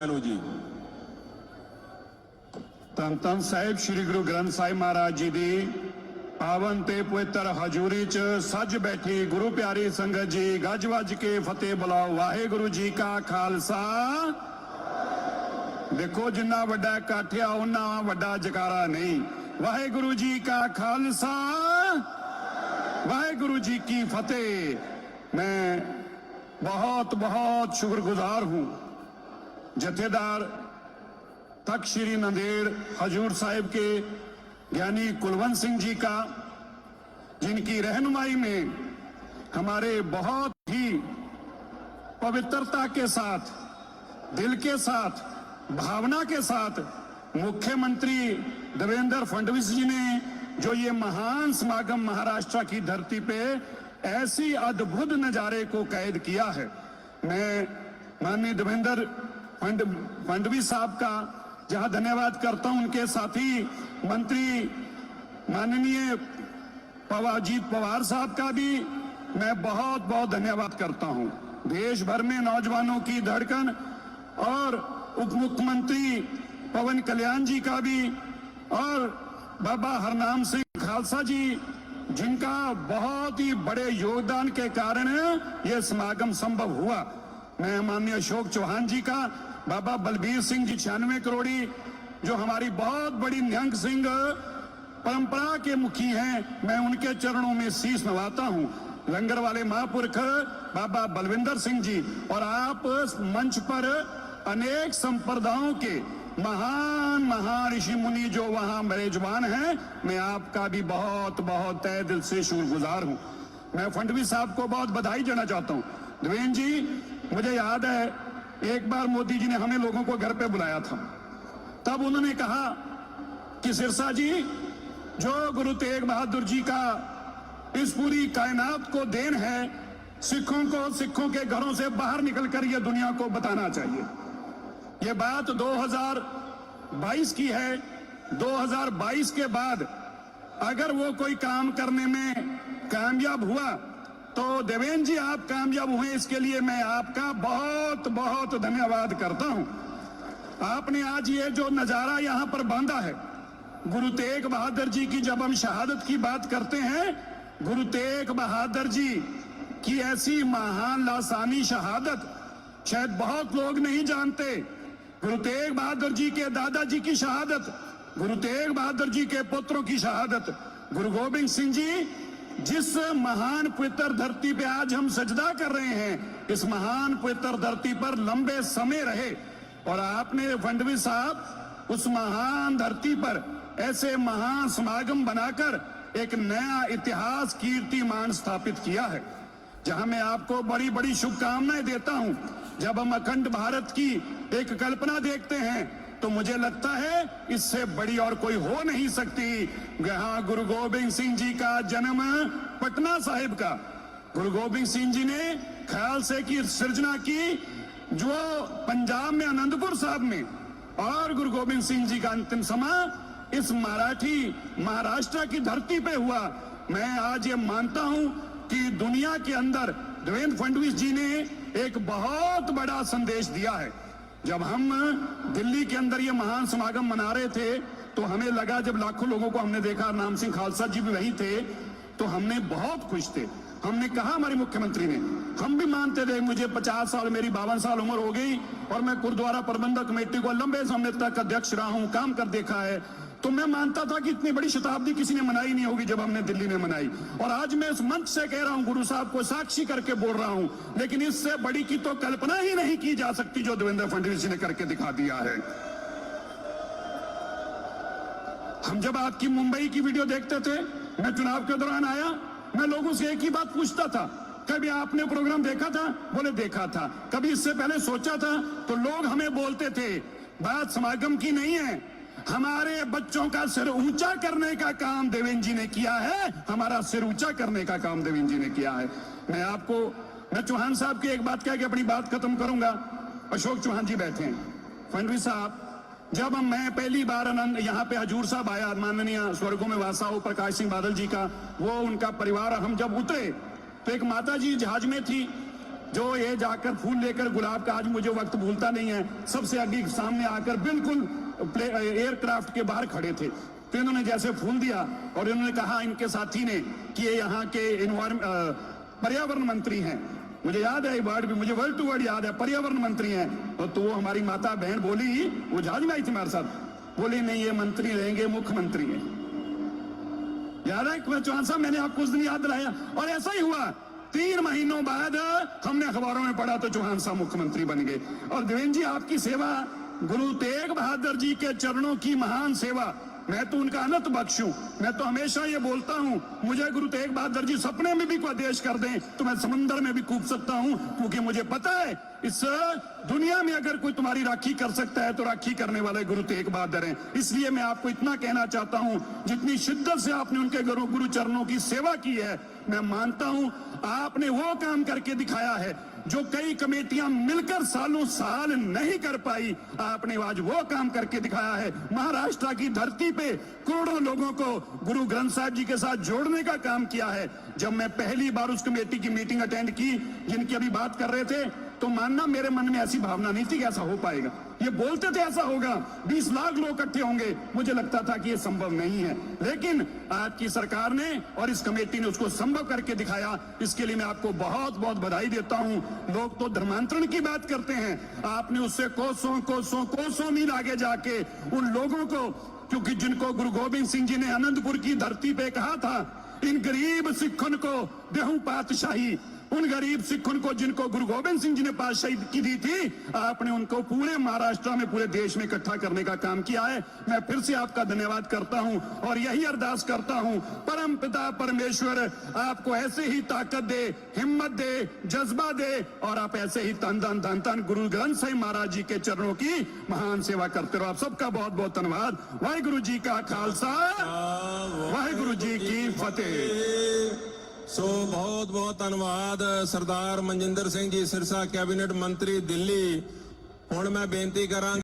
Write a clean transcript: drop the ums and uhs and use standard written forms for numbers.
Hello जी। ਧੰਨ ਧੰਨ ਸਾਹਿਬ ਸ੍ਰੀ ਗੁਰੂ ਗ੍ਰੰਥ ਸਾਹਿਬ ਮਹਾਰਾਜ ਜੀ ਦੀ ਪਾਵਨ ਤੇ ਪਵਿੱਤਰ ਹਜ਼ੂਰੀ ਚ ਸੱਜ ਬੈਠੀ ਗੁਰੂ ਪਿਆਰੀ ਸੰਗਤ ਜੀ, ਗੱਜ ਵੱਜ ਕੇ ਫਤਿਹ ਬੁਲਾਓ। ਵਾਹਿਗੁਰੂ ਜੀ ਕਾ ਖਾਲਸਾ। ਦੇਖੋ ਜਿੰਨਾ ਵੱਡਾ ਇਕੱਠ ਆ ਉਹਨਾਂ ਵੱਡਾ ਜਕਾਰਾ ਨਹੀਂ। ਵਾਹਿਗੁਰੂ ਜੀ ਕਾ ਖਾਲਸਾ, ਵਾਹਿਗुरु जी की फतेह। मैं बहुत बहुत शुक्रगुजार हूं जथेदार तख्त श्री नंदेड़ हजूर साहिब के ज्ञानी कुलवंत सिंह जी का, जिनकी रहनुमाई में हमारे बहुत ही पवित्रता के साथ, दिल के साथ, भावना के साथ मुख्यमंत्री देवेंद्र फडणवीस जी ने जो ये महान समागम महाराष्ट्र की धरती पे ऐसी अद्भुत नजारे को कैद किया है। मैं माननीय देवेंद्र फडणवीस साहब का जहां धन्यवाद करता हूं, उनके साथी मंत्री माननीय अजीत पवार साहब का भी मैं बहुत बहुत धन्यवाद करता हूं। देश भर में नौजवानों की धड़कन और उप मुख्यमंत्री पवन कल्याण जी का भी, और बाबा हरनाम सिंह खालसा जी, जिनका बहुत ही बड़े योगदान के कारण यह समागम संभव हुआ। मैं माननीय अशोक चौहान जी का, बाबा बलबीर सिंह जी 96 करोड़ी, जो हमारी बहुत बड़ी निहंग सिंह परंपरा के मुखी हैं, मैं उनके चरणों में शीश नवाता हूं। लंगर वाले महापुरुष बाबा बलविंदर सिंह जी, और आप मंच पर अनेक संप्रदायों के महान महान ऋषि मुनि जो वहां मेजबान हैं, मैं आपका भी बहुत बहुत तहे दिल से शुक्रगुजार हूं। मैं फडणवीस साहब को बहुत बधाई देना चाहता हूं। देवेंद्र जी, मुझे याद है एक बार मोदी जी ने हमें लोगों को घर पे बुलाया था, तब उन्होंने कहा कि सिरसा जी, जो गुरु तेग बहादुर जी का इस पूरी कायनात को देन है, सिखों को सिखों के घरों से बाहर निकलकर यह दुनिया को बताना चाहिए। ये बात 2022 की है। 2022 के बाद अगर वो कोई काम करने में कामयाब हुआ तो देवेंद्र जी आप कामयाब हुए, इसके लिए मैं आपका बहुत बहुत धन्यवाद करता हूं। आपने आज ये जो नजारा यहां पर बांधा है, गुरु तेग बहादुर जी की जब हम शहादत की बात करते हैं, गुरु तेग बहादुर जी की ऐसी महान लासानी शहादत शायद बहुत लोग नहीं जानते। गुरु तेग बहादुर जी के दादाजी की शहादत, गुरु तेग बहादुर जी के पुत्रों की शहादत, गुरु गोविंद सिंह जी जिस महान पवित्र धरती पे आज हम सजदा कर रहे हैं, इस महान पवित्र धरती पर लंबे समय रहे, और आपने फडणवीस साहब उस महान धरती पर ऐसे महान समागम बनाकर एक नया इतिहास कीर्तिमान स्थापित किया है, जहां मैं आपको बड़ी बड़ी शुभकामनाएं देता हूं। जब हम अखंड भारत की एक कल्पना देखते हैं तो मुझे लगता है इससे बड़ी और कोई हो नहीं सकती। यहाँ गुरु गोविंद सिंह जी का जन्म पटना साहिब का, गुरु गोविंद सिंह जी ने ख्याल से की सृजना की जो पंजाब में आनंदपुर साहब में, और गुरु गोविंद सिंह जी का अंतिम समय इस मराठी महाराष्ट्र की धरती पे हुआ। मैं आज ये मानता हूं कि दुनिया के अंदर देवेंद्र फडणवीस जी ने एक बहुत बड़ा संदेश दिया है। जब हम दिल्ली के अंदर ये महान समागम मना रहे थे तो हमें लगा, जब लाखों लोगों को हमने देखा, नाम सिंह खालसा जी भी वही थे, तो हमने बहुत खुश थे। हमने कहा हमारे मुख्यमंत्री ने, हम भी मानते थे, मुझे 50 साल, मेरी 52 साल उम्र हो गई और मैं गुरुद्वारा प्रबंधक कमेटी को लंबे समय तक अध्यक्ष रहा हूं, काम कर देखा है, तो मैं मानता था कि इतनी बड़ी शताब्दी किसी ने मनाई नहीं होगी जब हमने दिल्ली में मनाई। और आज मैं इस मंच से कह रहा हूं, गुरु साहब को साक्षी करके बोल रहा हूं, लेकिन इससे बड़ी की तो कल्पना ही नहीं की जा सकती जो देवेंद्र फडणवीस जी ने करके दिखा दिया है। हम जब आपकी मुंबई की वीडियो देखते थे, मैं चुनाव के दौरान आया, मैं लोगों से एक ही बात पूछता था, कभी आपने प्रोग्राम देखा था? बोले देखा था। कभी इससे पहले सोचा था? तो लोग हमें बोलते थे, बात समागम की नहीं है, हमारे बच्चों का सिर ऊंचा करने का काम देवेंद्र जी ने किया है, हमारा सिर ऊंचा करने का काम देवेंद्र जी ने किया है। मैं चौहान साहब की एक बात कह के अपनी बात खत्म करूंगा। अशोक चौहान जी बैठे हैं। फडणवीस साहब, जब मैं पहली बार यहाँ पे हजूर साहब आया, माननीय स्वर्गों में वासा हो प्रकाश सिंह बादल जी का, वो उनका परिवार, हम जब उतरे तो एक माता जी जहाज में थी, जो ये जाकर फूल लेकर गुलाब का, आज मुझे वक्त भूलता नहीं है, सबसे आगे सामने आकर बिल्कुल एयरक्राफ्ट के बाहर खड़े थे, तो इन्होंने जैसे फूल दिया और इन्होंने कहा इनके साथी ने कि ये यहाँ के पर्यावरण मंत्री हैं। मुझे याद है ये वर्ड भी, मुझे वर्ड टू वर्ड याद है, पर्यावरण मंत्री हैं। तो वो हमारी माता बहन बोली, वो जहाज में आई थी हमारे साथ, बोली नहीं ये मंत्री रहेंगे, मुख्यमंत्री हैं। याद है चौहान साहब, मैंने आपको उस दिन याद दिलाया। और ऐसा ही हुआ, 3 महीनों बाद हमने अखबारों में पढ़ा तो चौहान साहब मुख्यमंत्री बन गए। और देवेंद्र जी, आपकी सेवा, गुरु तेग बहादुर जी के चरणों की महान सेवा, मैं तो उनका अनंत बख्शूं। मैं तो हमेशा ये बोलता हूं, मुझे गुरु तेग बहादुर जी सपने में भी कोई आदेश कर दें तो मैं समंदर में भी कूद सकता हूं, क्योंकि मुझे पता है इस दुनिया में अगर कोई तुम्हारी राखी कर सकता है तो राखी करने वाले गुरु तेग बहादुर हैं। इसलिए मैं आपको इतना कहना चाहता हूं, जितनी शिद्दत से आपने उनके गुरु चरणों की सेवा की है, मैं मानता हूं आपने वो काम करके दिखाया है जो कई कमेटियां मिलकर सालों साल नहीं कर पाई। आपने आज वो काम करके दिखाया है। महाराष्ट्र की धरती पे करोड़ों लोगों को गुरु ग्रंथ साहिब जी के साथ जोड़ने का काम किया है। जब मैं पहली बार उस कमेटी की मीटिंग अटेंड की जिनकी अभी बात कर रहे थे, तो मानना मेरे मन में ऐसी भावना नहीं थी कि ऐसा हो पाएगा। ये बोलते थे ऐसा होगा, 20 लाख लोग इकट्ठे होंगे, मुझे लगता था कि ये संभव नहीं है। लेकिन आज की सरकार ने और इस कमेटी ने उसको संभव करके दिखाया। इसके लिए मैं आपको बहुत बहुत बधाई देता हूं। लोग तो धर्मांतरण की बात करते हैं, आपने उससे कोसों कोसों कोसों मील आगे जाके उन लोगों को, क्योंकि जिनको गुरु गोबिंद सिंह जी ने अनंतपुर की धरती पे कहा था, इन गरीब सिखों को देहूं पातशाही, उन गरीब सिखों को जिनको गुरु गोबिंद सिंह जी ने पातशाही की दी थी, आपने उनको पूरे महाराष्ट्र में, पूरे देश में इकट्ठा करने का काम किया है। मैं फिर से आपका धन्यवाद करता हूं और यही अरदास करता हूं, परम पिता परमेश्वर आपको ऐसे ही ताकत दे, हिम्मत दे, जज्बा दे, और आप ऐसे ही तन धन धन गुरु ग्रंथ साहिब महाराज जी के चरणों की महान सेवा करते रहो। आप सबका बहुत बहुत धन्यवाद। वाहिगुरु जी का खालसा, वाहिगुरु जी की फतेह। सो बहुत बहुत धन्यवाद सरदार मनजिंदर सिंह जी सिरसा कैबिनेट मंत्री दिल्ली। हुण मैं बेनती करा